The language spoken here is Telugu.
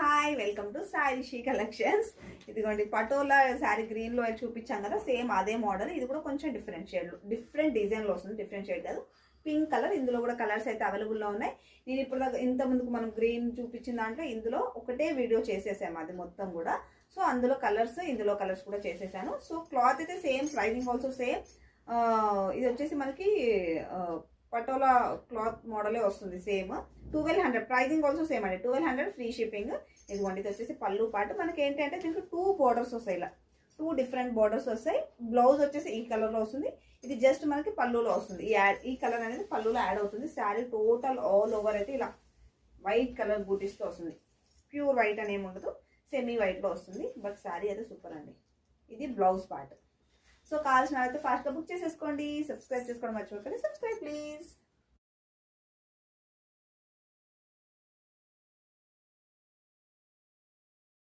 Hi welcome to Sai Rishi collections. ఇదిగోండి పటోలా శారీ గ్రీన్ లో చూపించాం కదా, సేమ్ అదే మోడల్. ఇది కూడా కొంచెం డిఫరెంట్ డిజైన్ లో వస్తుంది. డిఫరెంట్ షేడ్ కాదు, పింక్ కలర్. ఇందులో కూడా కలర్స్ అయితే అవైలబుల్ లో ఉన్నాయి. నేను ఇప్పుడు ఇంత ముందుకు మనం గ్రీన్ చూపించిన దాంట్లో ఇందులో ఒకటే వీడియో చేసేసాము, అది మొత్తం కూడా. సో అందులో కలర్స్, ఇందులో కలర్స్ కూడా చేసేసాను. సో క్లాత్ అయితే సేమ్, ప్రైజింగ్ ఆల్సో సేమ్. ఇది వచ్చేసి మనకి పటోలా క్లాత్ మోడలే వస్తుంది, సేమ్ 1200. ప్రైజింగ్ ఆల్సో సేమ్ అండి, 1200 ఫ్రీ షిప్పింగ్. ఇదిగోండి, ఇది వచ్చేసి పళ్ళు పాటు. మనకి ఏంటంటే దీనికి 2 బోర్డర్స్ వస్తాయి, ఇలా 2 డిఫరెంట్ బోర్డర్స్ వస్తాయి. బ్లౌజ్ వచ్చేసి ఈ కలర్ లో వస్తుంది. ఇది జస్ట్ మనకి పళ్ళులో వస్తుంది. ఈ కలర్ అనేది పళ్ళులో యాడ్ అవుతుంది. శారీ టోటల్ ఆల్ ఓవర్ అయితే ఇలా వైట్ కలర్ బూటీస్తో వస్తుంది. ప్యూర్ వైట్ అని ఏమి ఉండదు, సెమీ వైట్ లో వస్తుంది. బట్ శారీ అయితే సూపర్ అండి. ఇది బ్లౌజ్ పార్ట్. సో కావాల్సిన అయితే ఫాస్ట్గా బుక్ చేసేసుకోండి. సబ్స్క్రైబ్ చేసుకోవడం మర్చిపోకండి. Subscribe please.